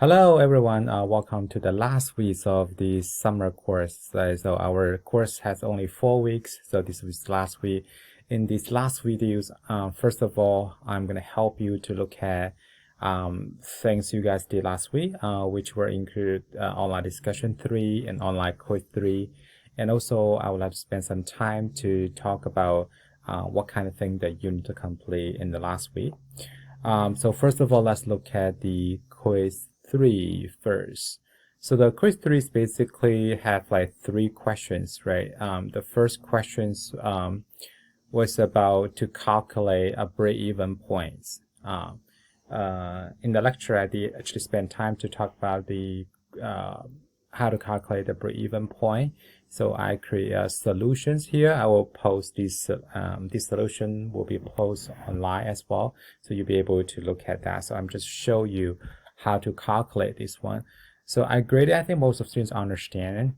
Hello everyone, welcome to the last week of the summer course. So our course has only 4 weeks, so this was last week. In these last videos, first of all, I'm going to help you to look at things you guys did last week, which were included online discussion 3 and online quiz 3. And also, I would like to spend some time to talk about what kind of thing that you need to complete in the last week. So first of all, let's look at the quiz 3 first. So the quiz 3 is basically have like 3 questions, right? The first questions was about to calculate a break-even points. In the lecture, I did actually spend time to talk about the how to calculate the break-even point. So I create solutions here. I will post this. This solution will be posted online as well, so you'll be able to look at that. So I'm just show you how to calculate this one. So I think most of students understand.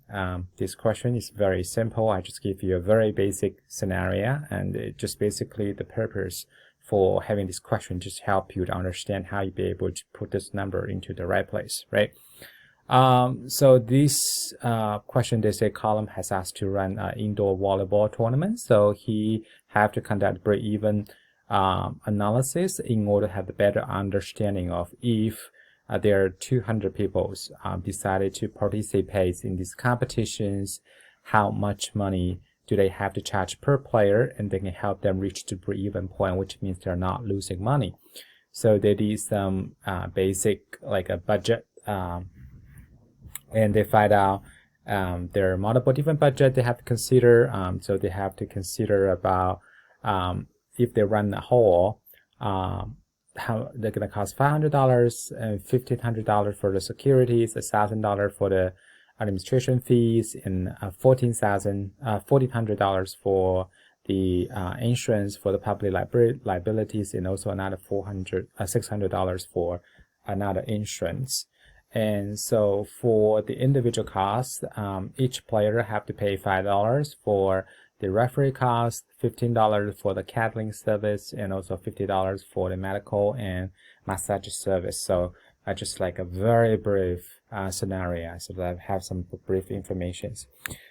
This question is very simple. I just give you a very basic scenario, and it just basically the purpose for having this question just help you to understand how you be able to put this number into the right place, right? So this question, they say column has asked to run an indoor volleyball tournament. So he have to conduct break-even analysis in order to have a better understanding of if there are 200 people decided to participate in these competitions, how much money do they have to charge per player, and they can help them reach the break-even point, which means they're not losing money. So they did some basic like a budget, and they find out there are multiple different budgets they have to consider. So they have to consider about if they run a hall, how they're going to cost $500 and $1,500 for the securities, $1,000 for the administration fees, and $1,400 for the insurance for the public liabilities, and also another $600 for another insurance. And so for the individual costs, each player have to pay $5 for the referee cost, $15 for the catering service, and also $50 for the medical and massage service. So I just like a very brief scenario, so that I have some brief information.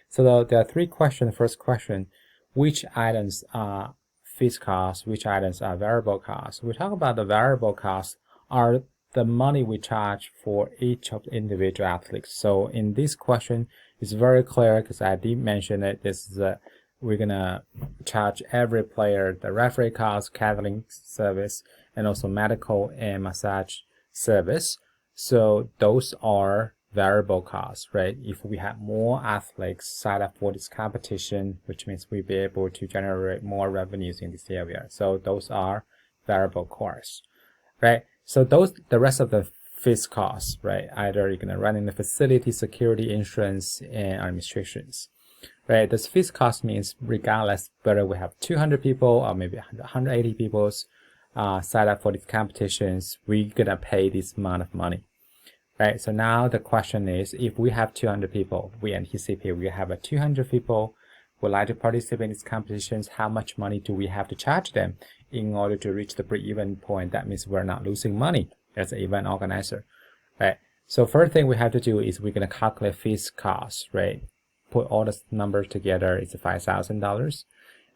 So there are 3 questions. First question, which items are fixed costs, which items are variable costs? We talk about the variable costs are the money we charge for each of the individual athletes. So in this question, it's very clear because I did mention it. This is we're gonna charge every player the referee cost, catering service, and also medical and massage service. So those are variable costs, right? If we have more athletes sign up for this competition, which means we'll be able to generate more revenues in this area. So those are variable costs, right? So the rest of the fixed costs, right? Either you're gonna run in the facility, security, insurance, and administrations, right? This fixed cost means regardless whether we have 200 people or maybe 180 people sign up for these competitions, we're gonna pay this amount of money, right? So now the question is, if we have 200 people, we anticipate we have 200 people would like to participate in these competitions, how much money do we have to charge them in order to reach the break-even point? That means we're not losing money as an event organizer, right? So first thing we have to do is we're going to calculate fixed costs, right? Put all the numbers together, it's $5,000.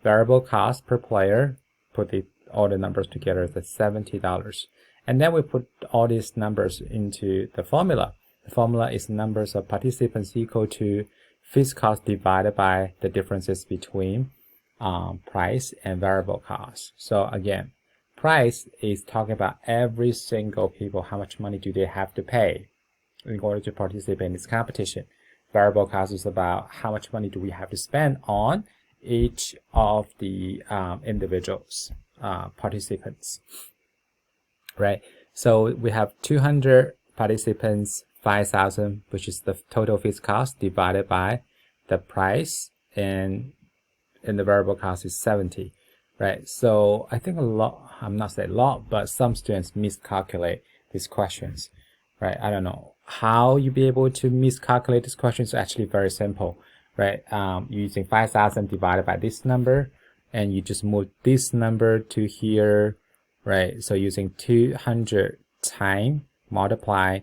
Variable cost per player, put all the numbers together, it's $70. And then we put all these numbers into the formula. The formula is numbers of participants equal to fixed cost divided by the differences between price and variable cost. So again, price is talking about every single people, how much money do they have to pay in order to participate in this competition. Variable cost is about how much money do we have to spend on each of the individuals, participants, right? So we have 200 participants, 5,000, which is the total fixed cost, divided by the price, and the variable cost is 70, right? So I think a lot, I'm not saying a lot, but some students miscalculate these questions, right? I don't know how you be able to miscalculate these questions. Actually very simple, right? Using 5,000 divided by this number, and you just move this number to here, right? So using 200 times multiply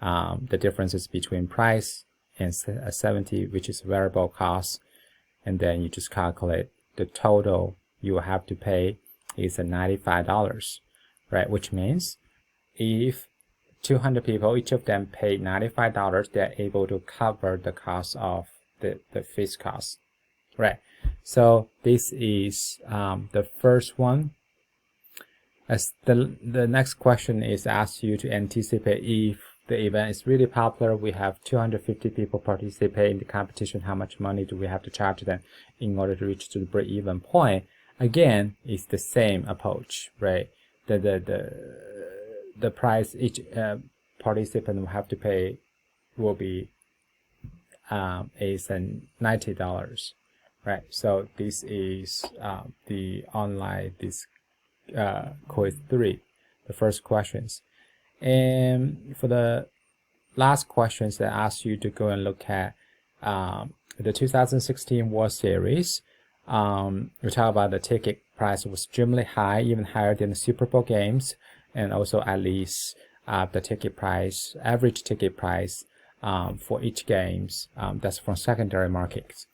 the differences between price and 70, which is variable cost, and then you just calculate the total you will have to pay is $95, right? Which means if 200 people, each of them pay $95, they're able to cover the cost of the fixed cost, right? So this is the first one. As the next question is asked you to anticipate if the event is really popular, we have 250 people participate in the competition, how much money do we have to charge them in order to reach to the break-even point? Again, it's the same approach, right? The price each participant will have to pay will be is $90, right? So this is the online quiz 3, the first questions. And for the last questions that ask you to go and look at the 2016 World Series, we talk about the ticket price was extremely high, even higher than the Super Bowl games, and also at least the ticket price, average ticket price for each games, that's from secondary markets,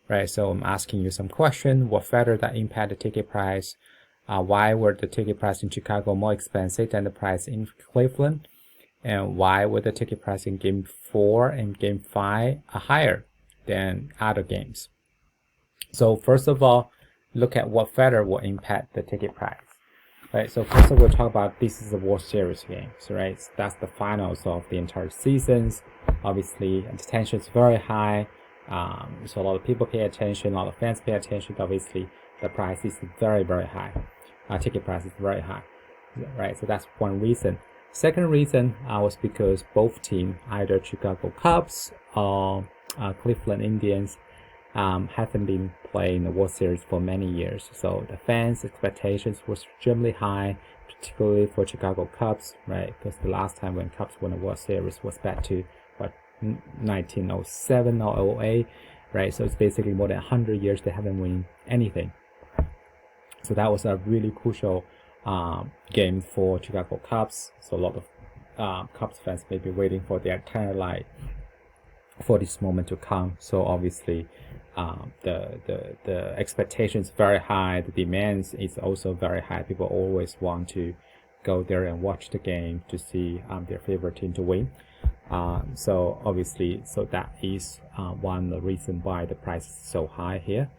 right? So I'm asking you some questions. What factor that impact the ticket price? Why were the ticket price in Chicago more expensive than the price in Cleveland? And why were the ticket price in Game 4 and Game 5 higher than other games? So first of all, look at what factor will impact the ticket price, right? So first of all, we'll talk about this is a World Series games, right? So that's the finals of the entire seasons. Obviously, the tension is very high. So a lot of people pay attention, a lot of fans pay attention. Obviously, the price is very, very high. Ticket price is very high, right? So that's one reason. Second reason was because both teams, either Chicago Cubs or Cleveland Indians, haven't been playing the World Series for many years. So the fans' expectations were extremely high, particularly for Chicago Cubs, right? Because the last time when Cubs won a World Series was back to 1907 or 08, right? So it's basically more than 100 years they haven't won anything. So that was a really crucial game for Chicago Cubs. So a lot of Cubs fans may be waiting for their entire life for this moment to come. So obviously, the expectations very high. The demands is also very high. People always want to go there and watch the game to see their favorite team to win. So obviously, so that is one reason why the price is so high here.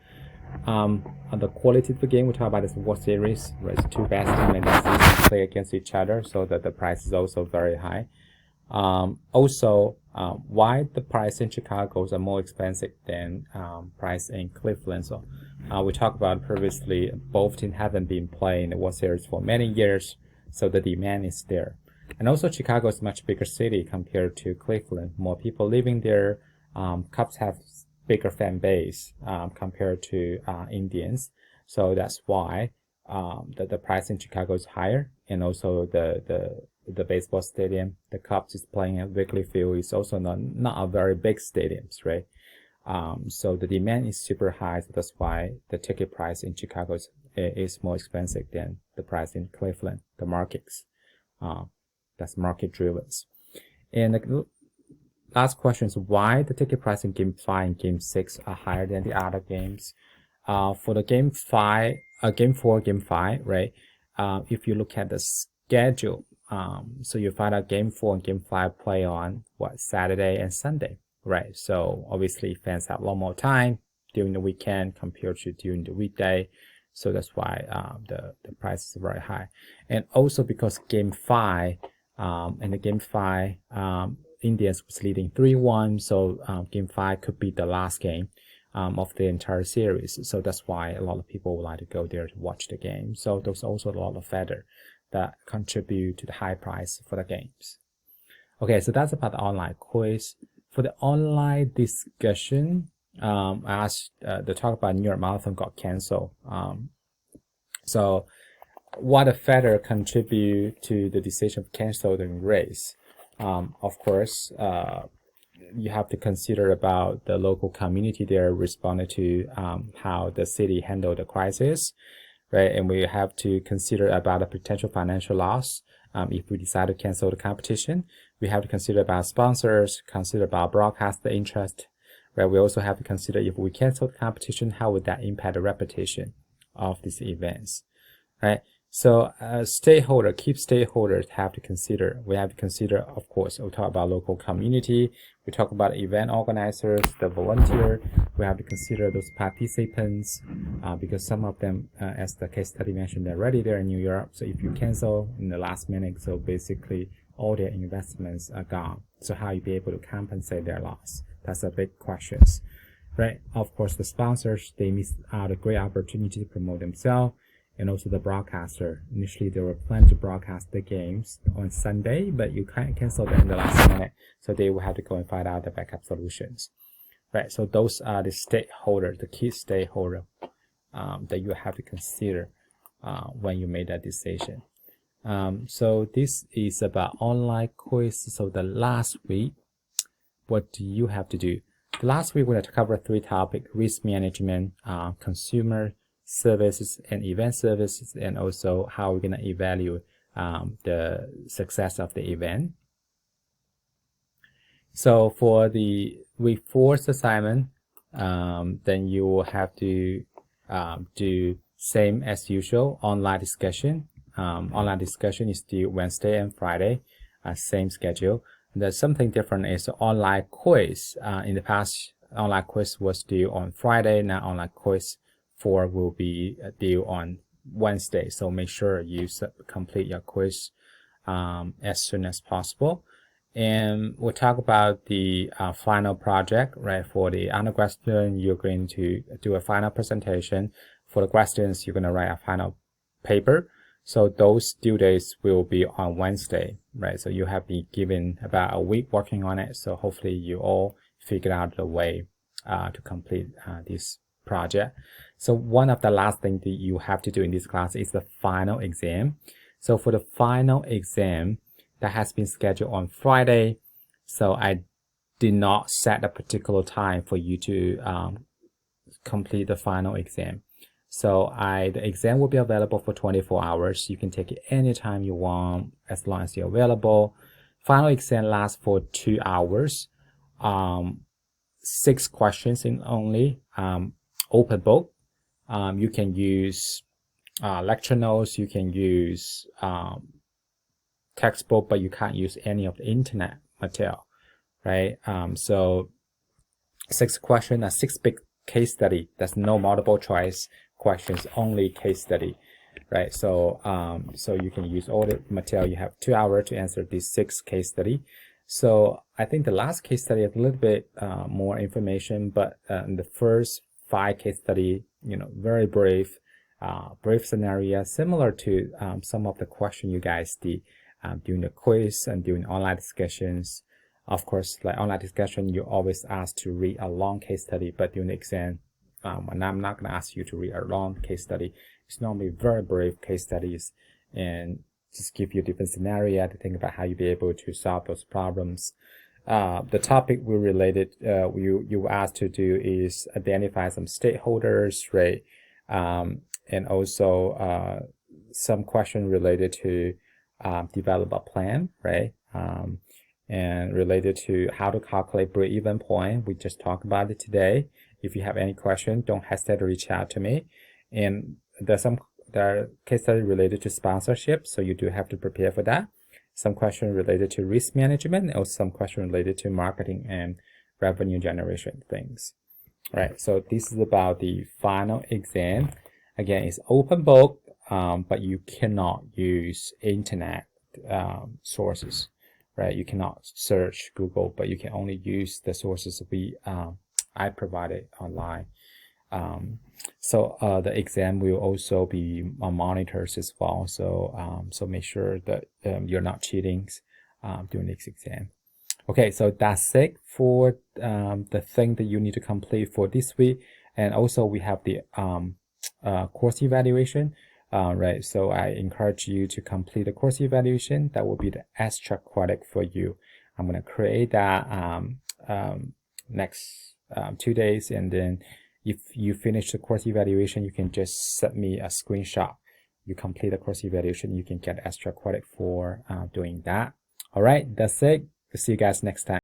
On the quality of the game, we talk about this World Series, right? It's two best teams in the season play against each other, so that the price is also very high. Also, why the price in Chicago is more expensive than price in Cleveland. So we talked about previously, both teams haven't been playing the World Series for many years, so the demand is there. And also, Chicago is a much bigger city compared to Cleveland. More people living there. Cubs have bigger fan base compared to Indians, so that's why the price in Chicago is higher. And also the baseball stadium, the Cubs is playing at Wrigley Field, is also not a very big stadiums, right? So the demand is super high, so that's why the ticket price in Chicago is more expensive than the price in Cleveland. The markets, that's market driven. And the last question is why the ticket price in Game 5 and Game 6 are higher than the other games. For the Game 5, Game 4, Game 5, right? If you look at the schedule, so you find out Game 4 and Game 5 play on Saturday and Sunday, right? So obviously fans have a lot more time during the weekend compared to during the weekday. So that's why the price is very high. And also because Game 5 and the Game 5 Indians was leading 3-1, so Game 5 could be the last game of the entire series. So that's why a lot of people would like to go there to watch the game. So there's also a lot of factors that contribute to the high price for the games. Okay, so that's about the online quiz. For the online discussion, I asked the talk about New York Marathon got canceled. So what a factor contribute to the decision of canceling the race? Of course, you have to consider about the local community there responded to how the city handled the crisis, right? And we have to consider about the potential financial loss if we decide to cancel the competition. We have to consider about sponsors, consider about broadcaster interest, right? We also have to consider if we cancel the competition, how would that impact the reputation of these events, right? So key stakeholders have to consider. We have to consider, of course, we'll talk about local community. We talk about event organizers, the volunteer. We have to consider those participants because some of them, as the case study mentioned, they're already there in New York. So if you cancel in the last minute, so basically all their investments are gone. So how you be able to compensate their loss? That's a big question, right? Of course, the sponsors, they miss out a great opportunity to promote themselves. And also the broadcaster. Initially, they were planning to broadcast the games on Sunday, but you can't cancel them in the last minute. So they will have to go and find out the backup solutions. Right, so those are the stakeholders, the key stakeholder that you have to consider when you made that decision. So this is about online quiz. So the last week, what do you have to do? The last week, we're going to cover 3 topics: risk management, consumer services and event services, and also how we're going to evaluate the success of the event. So for the week 4's assignment, then you will have to do same as usual, online discussion. Online discussion is due Wednesday and Friday, same schedule. There's something different is online quiz. In the past, online quiz was due on Friday. Now online quiz 4 will be due on Wednesday. So make sure you complete your quiz as soon as possible. And we'll talk about the final project, right? For the undergrad student, you're going to do a final presentation. For the grad students, you're going to write a final paper. So those due dates will be on Wednesday, right? So you have been given about a week working on it. So hopefully you all figured out the way to complete this project. So one of the last things that you have to do in this class is the final exam. So for the final exam, that has been scheduled on Friday. So I did not set a particular time for you to complete the final exam. So the exam will be available for 24 hours. You can take it anytime you want, as long as you're available. Final exam lasts for 2 hours. 6 questions in only. Open book. You can use lecture notes. You can use textbook, but you can't use any of the internet material, right? So 6 questions, a 6 big case study. There's no multiple choice questions, only case study, right? So so you can use all the material. You have 2 hours to answer these 6 case study. So I think the last case study is a little bit more information, but in the first 5 case study, very brave scenario, similar to some of the question you guys did during the quiz and during online discussions. Of course, like online discussion, you're always asked to read a long case study, but during the exam, and I'm not going to ask you to read a long case study. It's normally very brief case studies and just give you different scenario to think about how you be able to solve those problems. The topic we related, you were asked to do is identify some stakeholders, right? And also some question related to develop a plan, right? And related to how to calculate break-even point. We just talked about it today. If you have any question, don't hesitate to reach out to me. And there are case studies related to sponsorship, so you do have to prepare for that. Some question related to risk management, or some question related to marketing and revenue generation things. Right. So this is about the final exam. Again, it's open book, but you cannot use internet sources. Right, you cannot search Google, but you can only use the sources I provided online. So the exam will also be monitored as well. So so make sure that you're not cheating during this exam. Okay, so that's it for the thing that you need to complete for this week. And also we have the course evaluation. Right, so I encourage you to complete the course evaluation. That will be the extra credit for you. I'm going to create that next 2 days, and then if you finish the course evaluation, you can just send me a screenshot you complete the course evaluation, you can get extra credit for doing that. All right, that's it. We'll see you guys next time.